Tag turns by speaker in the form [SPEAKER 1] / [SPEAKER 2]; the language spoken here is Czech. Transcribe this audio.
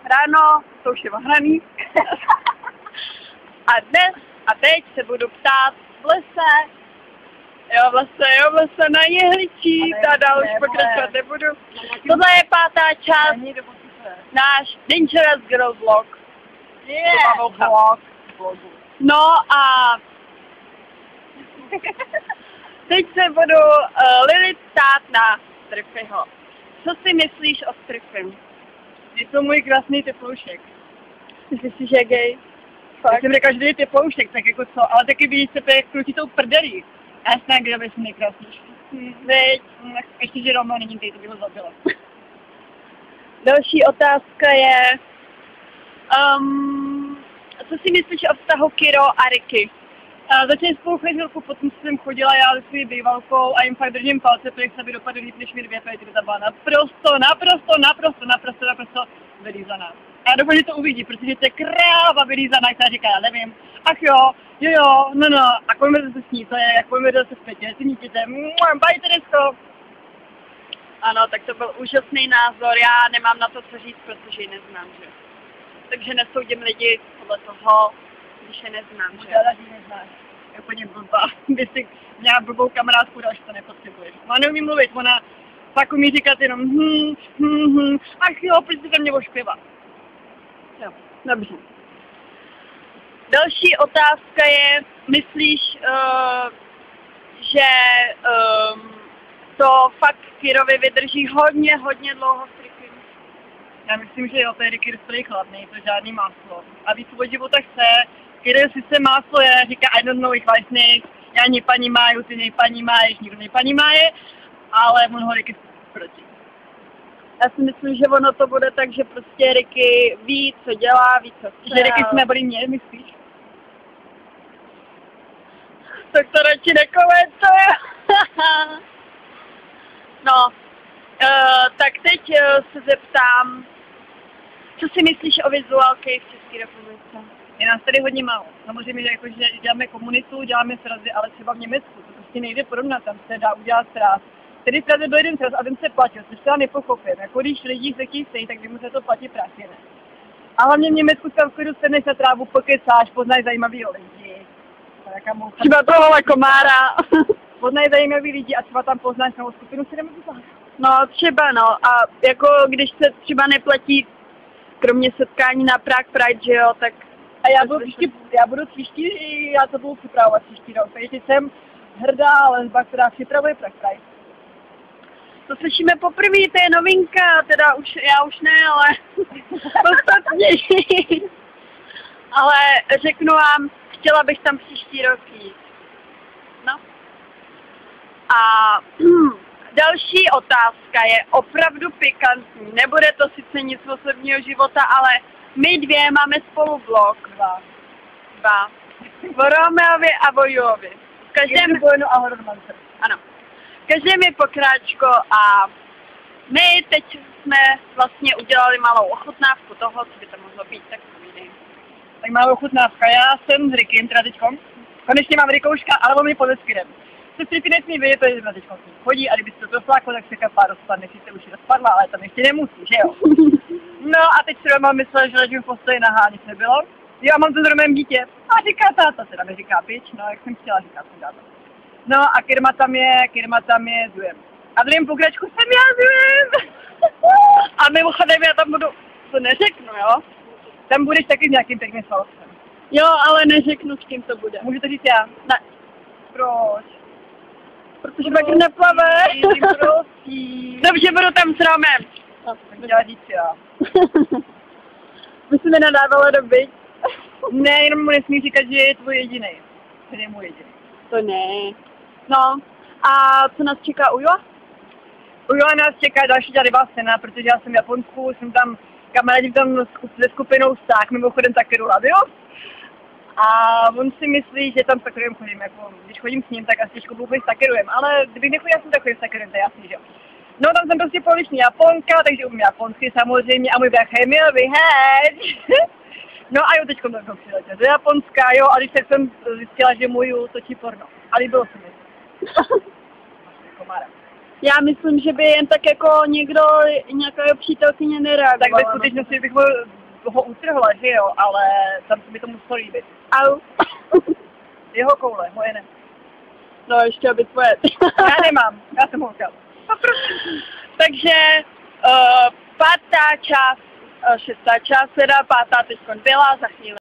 [SPEAKER 1] ráno, to už je ohraný. A teď se budu ptát v lese. Jo, v lese na jehličí, tada už pokračovat nebudu. Tohle je 5. část, náš Dangerous Girl vlog.
[SPEAKER 2] Vlog.
[SPEAKER 1] No a teď se budu Lily ptát na Striffyho. Co si myslíš o Striffym?
[SPEAKER 2] Je to můj krásný teploušek.
[SPEAKER 1] Myslíš si, že je gay?
[SPEAKER 2] Já jsem řekla, že je teploušek, tak jako co, ale taky vidíš se jak krutí tou prdelí. Jasná, kde bys nejkrásnější.
[SPEAKER 1] Veď.
[SPEAKER 2] Ještě, že Roma není gay, to by ho zabila.
[SPEAKER 1] Další otázka je, co si myslíš o vztahu Kiro a Ricky?
[SPEAKER 2] Začali spolu chodit chvilku, potom jsem chodila já se svou bývalkou a jim fakt držím palce, protože se by dopadl líp než mi 2 pěty, ta byla naprosto vylízaná. A já doufám, že to uvidí, protože to je kráva vylízaná, která říká, já nevím, ach jo, no, a pojďme se s ní, to je, jak pojďme se zpětě, si nítěte, bye Teresko.
[SPEAKER 1] Ano, tak to byl úžasný názor, já nemám na to co říct, protože ji neznám, že? Takže nesoudím lidi podle toho, když je neznám, že?
[SPEAKER 2] Já ji neznáš, je úplně blbá, když jsi měla blbou kamarádku, další to nepotřebuješ. Ona neumí mluvit, ona fakt umí říkat jenom ach jo, proč jsi mě oškliva.
[SPEAKER 1] Jo, dobře. Další otázka je, myslíš, že to fakt Kirovi vydrží hodně dlouho s Rickym?
[SPEAKER 2] Já myslím, že jo, to je Ricky dobrý chlap, není to žádný máslo. A víc od života chce, Kiro sice máslo je, říká I don't know, ich weiß nicht, já neponímaju, ty neponímáš, nikdo neponímaje, ale on ho Ricky proti.
[SPEAKER 1] Já si myslím, že ono to bude tak, že prostě Ricky ví, co dělá, ví, co chce.
[SPEAKER 2] Že Ricky se nebolí mě, myslíš?
[SPEAKER 1] Tak to radši nekomentuje. No, tak teď se zeptám, co si myslíš o vizuálky v České republice?
[SPEAKER 2] Je nás tady hodně málo. Samozřejmě, že, jako, že děláme komunitu, děláme srazy, ale třeba v Německu to prostě nejde porovnat, tam se dá udělat sraz. Tedy srazy byl jeden sraz a ten se platil, což se nepochopím. Jako když lidi se chtějí sejít, tak by mu se to platí prachy, ne? A hlavně v Německu tam v klidu sedneš na trávu, pokecáš, poznáš zajímavý lidi.
[SPEAKER 1] Třeba tohle komára.
[SPEAKER 2] Poznají zajímavý lidi a třeba tam poznáš novou skupinu, si jdeme pozvat.
[SPEAKER 1] No třeba no a jako když se třeba neplatí, kromě setkání na Prague Pride, že jo, tak...
[SPEAKER 2] A já budu příští, já to budu připravovat příští rok, takže jsem hrdá lesba, která připravuje Prague Pride.
[SPEAKER 1] To slyšíme poprvé, to je novinka, teda já už ne, ale ostatní. Ale řeknu vám, chtěla bych tam příští rok jít. No. A další otázka je opravdu pikantní. Nebude to sice nic z osobního života, ale my dvě máme spolu vlog. Dva. O Romeovi a o Juovi. Ano. Každém je pokráčko a my teď jsme vlastně udělali malou ochutnávku toho, co by to mohlo být, tak povídej.
[SPEAKER 2] Tak malou ochutnávka, já jsem s Rickym, teda teďkom. Konečně mám Rikouška, ale on mi podle skyrem. Se Striffy nesmí vědět, protože na teďkom chodí a kdyby se to dosláklo, tak se kapá rozpadne, sice už je rozpadla, ale tam ještě nemusí, že jo? No a teď si Roma myslel, že ležím v postoji nahá, nic nebylo. Jo, a mám to s Romem dítě. A říká táta, teda mi říká pič, no jak jsem chtěla, říká jsem táta. No a Kirma tam je Zujem. A v druhém pokračku jsem já Zujem. A mimochodem já tam budu, to neřeknu, jo? Tam budeš taky s nějakým pěkným svalcem.
[SPEAKER 1] Jo, ale neřeknu, s kým to bude.
[SPEAKER 2] Můžu to říct já?
[SPEAKER 1] Ne.
[SPEAKER 2] Proč?
[SPEAKER 1] Protože pak neplave.
[SPEAKER 2] Prosím.
[SPEAKER 1] Dobře, budu tam s Romem.
[SPEAKER 2] Tak chtěla říct já.
[SPEAKER 1] My jsme nenadávala do byť.
[SPEAKER 2] Ne, jenom mu nesmí říkat, že je tvůj jediný. Že je můj jediný.
[SPEAKER 1] To ne. No, a co nás čeká u Joa?
[SPEAKER 2] U Joa nás čeká další žádná scéna, protože já jsem v Japonsku, jsem tam kamarádím tam se skupinou Sák, mimochodem Takeru Labio. A on si myslí, že tam s Takerujem chodím, jako když chodím s ním, tak asi těžko budu chodit s Takerujem, ale kdybych nechodil, jsem tak chodil s Takerujem, to je jasný, že jo. No tam jsem prostě poloviční Japonka, takže umím japonsky samozřejmě a můj bratr Emil, hej. No a jo, teďko jsem přiletěl do Japonska, jo, a když tak jsem zjistila, že můj točí porno. A líbilo se mi.
[SPEAKER 1] Já myslím, že by jen tak jako někdo, nějaká přítelkyně nereagovala.
[SPEAKER 2] Tak ve skutečnosti bych byl ho utrhla, že jo, ale tam se mi to muselo líbit.
[SPEAKER 1] Au.
[SPEAKER 2] Jeho koule, moje ne.
[SPEAKER 1] No ještě aby tvoje.
[SPEAKER 2] Já nemám, já jsem ho ukradl.
[SPEAKER 1] Takže pátá část, šestá část, teda pátá teď byla, za chvíli